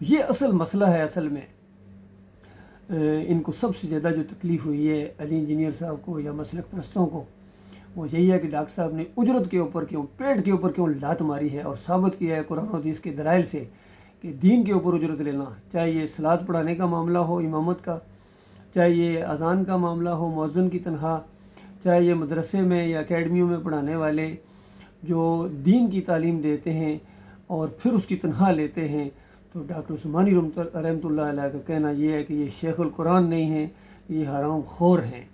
یہ اصل مسئلہ ہے. اصل میں ان کو سب سے زیادہ جو تکلیف ہوئی ہے علی انجینئر صاحب کو یا مسلک پرستوں کو، وہ یہی ہے کہ ڈاکٹر صاحب نے اجرت کے اوپر کیوں، پیٹ کے اوپر کیوں لات ماری ہے اور ثابت کیا ہے قرآن و حدیث کے دلائل سے کہ دین کے اوپر اجرت لینا، چاہے یہ صلاۃ پڑھانے کا معاملہ ہو، امامت کا، چاہے یہ اذان کا معاملہ ہو، مؤذن کی تنخواہ، چاہے یہ مدرسے میں یا اکیڈمیوں میں پڑھانے والے جو دین کی تعلیم دیتے ہیں اور پھر اس کی تنخواہ لیتے ہیں. تو ڈاکٹر عثمانی رحمۃ اللہ علیہ کا کہنا یہ ہے کہ یہ شیخ القرآن نہیں ہیں، یہ حرام خور ہیں.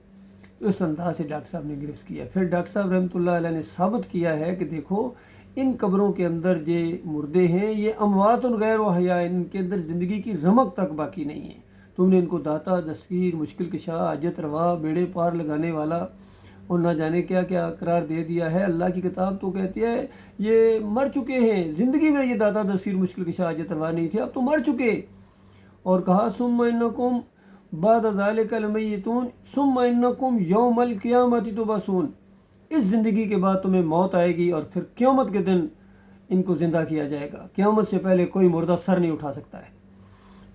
تو اس انداز سے ڈاکٹر صاحب نے گرفت کیا. پھر ڈاکٹر صاحب رحمۃ اللہ علیہ نے ثابت کیا ہے کہ دیکھو ان قبروں کے اندر جو مردے ہیں یہ اموات غیر و حیا، ان کے اندر زندگی کی رمق تک باقی نہیں ہے. تم نے ان کو داتا، دستگیر، مشکل کشا، حاجت روا، بیڑے پار لگانے والا اور نہ جانے کیا کیا قرار دے دیا ہے. اللہ کی کتاب تو کہتی ہے یہ مر چکے ہیں، زندگی میں یہ داتا، دستگیر، مشکل کشا، حاجت روا نہیں تھے، اب تو مر چکے. اور کہا ثم انکم بعد ذالک لمیتون ثم انکم یوم القیامت تبعثون، اس زندگی کے بعد تمہیں موت آئے گی اور پھر قیامت کے دن ان کو زندہ کیا جائے گا. قیامت سے پہلے کوئی مردہ سر نہیں اٹھا سکتا ہے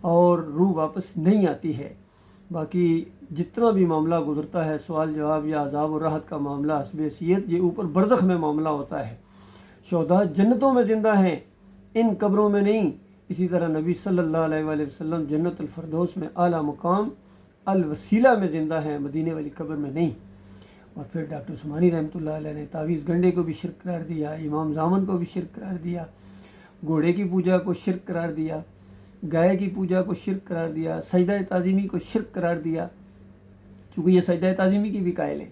اور روح واپس نہیں آتی ہے. باقی جتنا بھی معاملہ گزرتا ہے، سوال جواب یا عذاب و راحت کا معاملہ، حسب حیثیت یہ اوپر برزخ میں معاملہ ہوتا ہے. شہداء جنتوں میں زندہ ہیں، ان قبروں میں نہیں. اسی طرح نبی صلی اللہ علیہ وآلہ وسلم جنت الفردوس میں اعلیٰ مقام الوسیلہ میں زندہ ہیں، مدینے والی قبر میں نہیں. اور پھر ڈاکٹر عثمانی رحمۃ اللہ علیہ نے تعویذ گنڈے کو بھی شرک قرار دیا، امام زامن کو بھی شرک قرار دیا، گھوڑے کی پوجا کو شرک قرار دیا، گائے کی پوجا کو شرک قرار دیا، سجدہ تعظیمی کو شرک قرار دیا، چونکہ یہ سجدہ تعظیمی کی بھی قائل ہیں.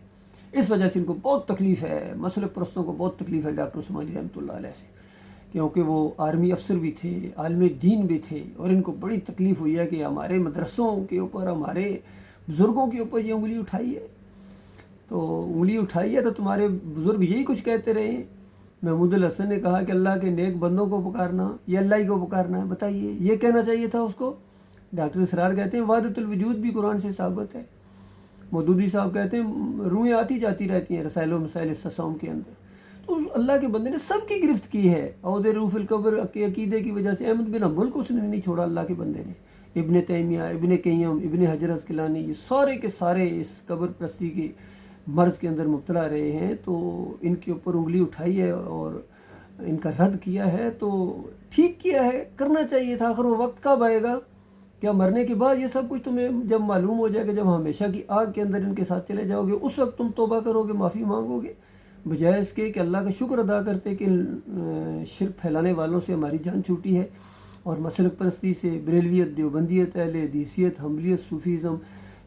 اس وجہ سے ان کو بہت تکلیف ہے، مسلک پرستوں کو بہت تکلیف ہے ڈاکٹر عثمانی رحمۃ اللہ علیہ سے، کیونکہ وہ آرمی افسر بھی تھے، عالم دین بھی تھے، اور ان کو بڑی تکلیف ہوئی ہے کہ ہمارے مدرسوں کے اوپر، ہمارے بزرگوں کے اوپر یہ انگلی اٹھائی ہے. تو انگلی اٹھائی ہے تو تمہارے بزرگ یہی کچھ کہتے رہے ہیں. محمود الحسن نے کہا کہ اللہ کے نیک بندوں کو پکارنا یا اللہ ہی کو پکارنا ہے، بتائیے یہ کہنا چاہیے تھا اس کو. ڈاکٹر اسرار کہتے ہیں وحدت الوجود بھی قرآن سے ثابت ہے. مودودی صاحب کہتے ہیں روحیں آتی جاتی رہتی ہیں رسائل و مسائل الصوم کے اندر. تو اللہ کے بندے نے سب کی گرفت کی ہے. عہد روح القبر کے عقیدے کی وجہ سے احمد بن حنبل کو اس نے نہیں چھوڑا اللہ کے بندے نے. ابن تیمیہ، ابن قیم، ابن حجر عسقلانی، یہ سارے کے سارے اس قبر پرستی کے مرض کے اندر مبتلا رہے ہیں. تو ان کے اوپر انگلی اٹھائی ہے اور ان کا رد کیا ہے، تو ٹھیک کیا ہے، کرنا چاہیے تھا. آخر وہ وقت کب آئے گا؟ کیا مرنے کے بعد یہ سب کچھ تمہیں جب معلوم ہو جائے گا، جب ہمیشہ کی آگ کے اندر ان کے ساتھ چلے جاؤ گے، اس وقت تم توبہ کرو گے، معافی مانگو گے، بجائے اس کے کہ اللہ کا شکر ادا کرتے کہ شرک پھیلانے والوں سے ہماری جان چھوٹی ہے. اور مسلک پرستی سے بریلویت، دیوبندیت، اہل حدیثیت، حنبلیت، صوفیزم،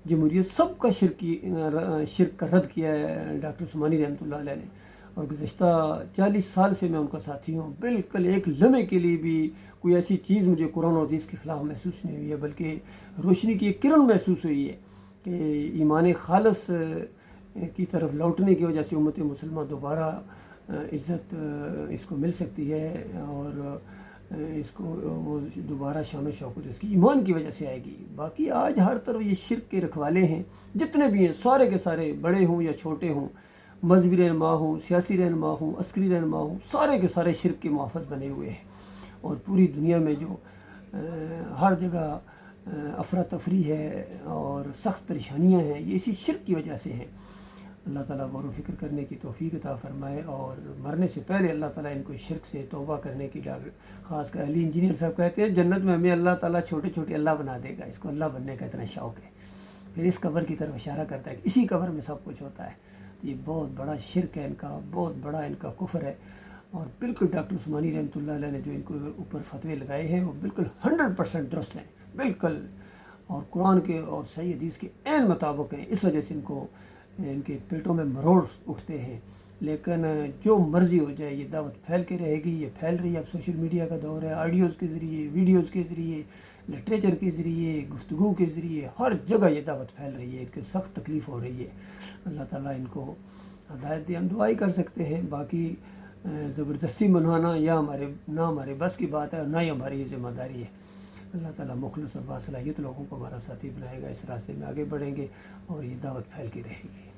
جمہوریت، سب کا شرک کا رد کیا ہے ڈاکٹر عثمانی رحمۃ اللہ علیہ نے. اور گزشتہ 40 سال سے میں ان کا ساتھی ہوں. بالکل ایک لمحے کے لیے بھی کوئی ایسی چیز مجھے قرآن و حدیث کے خلاف محسوس نہیں ہوئی ہے، بلکہ روشنی کی ایک کرن محسوس ہوئی ہے کہ ایمان خالص کی طرف لوٹنے کی وجہ سے امت مسلمہ دوبارہ عزت اس کو مل سکتی ہے، اور اس کو وہ دوبارہ شان و شوکت اس کی ایمان کی وجہ سے آئے گی. باقی آج ہر طرف یہ شرک کے رکھوالے ہیں، جتنے بھی ہیں سارے کے سارے، بڑے ہوں یا چھوٹے ہوں، مذہبی رہنما ہوں، سیاسی رہنما ہوں، عسکری رہنما ہوں، سارے کے سارے شرک کے محافظ بنے ہوئے ہیں. اور پوری دنیا میں جو ہر جگہ افراتفری ہے اور سخت پریشانیاں ہیں، یہ اسی شرک کی وجہ سے ہیں. اللہ تعالیٰ غور و فکر کرنے کی توفیق عطا فرمائے، اور مرنے سے پہلے اللہ تعالیٰ ان کو شرک سے توبہ کرنے کی خاص کر علی انجینئر صاحب کہتے ہیں جنت میں ہمیں اللہ تعالیٰ چھوٹے چھوٹے اللہ بنا دے گا. اس کو اللہ بننے کا اتنا شوق ہے. پھر اس قبر کی طرف اشارہ کرتا ہے کہ اسی قبر میں سب کچھ ہوتا ہے. یہ بہت بڑا شرک ہے ان کا، بہت بڑا ان کا کفر ہے. اور بالکل ڈاکٹر عثمانی رحمۃ اللہ علیہ نے جو ان کو اوپر فتوے لگائے ہیں وہ بالکل 100% درست ہیں، بالکل، اور قرآن کے اور صحیح حدیث کے عین مطابق ہیں. اس وجہ سے ان کے پیٹوں میں مروڑ اٹھتے ہیں. لیکن جو مرضی ہو جائے، یہ دعوت پھیل کے رہے گی. یہ پھیل رہی ہے. اب سوشل میڈیا کا دور ہے، آڈیوز کے ذریعے، ویڈیوز کے ذریعے، لٹریچر کے ذریعے، گفتگو کے ذریعے، ہر جگہ یہ دعوت پھیل رہی ہے. ان کو سخت تکلیف ہو رہی ہے. اللہ تعالیٰ ان کو ہدایت دے. ہم دعائی کر سکتے ہیں، باقی زبردستی منوانا یا نہ ہمارے بس کی بات ہے اور نہ ہی ہماری یہ ذمہ داری ہے. اللہ تعالیٰ مخلص اور باصلاحیت لوگوں کو ہمارا ساتھی بنائے گا. اس راستے میں آگے بڑھیں گے اور یہ دعوت پھیل کے رہے گی.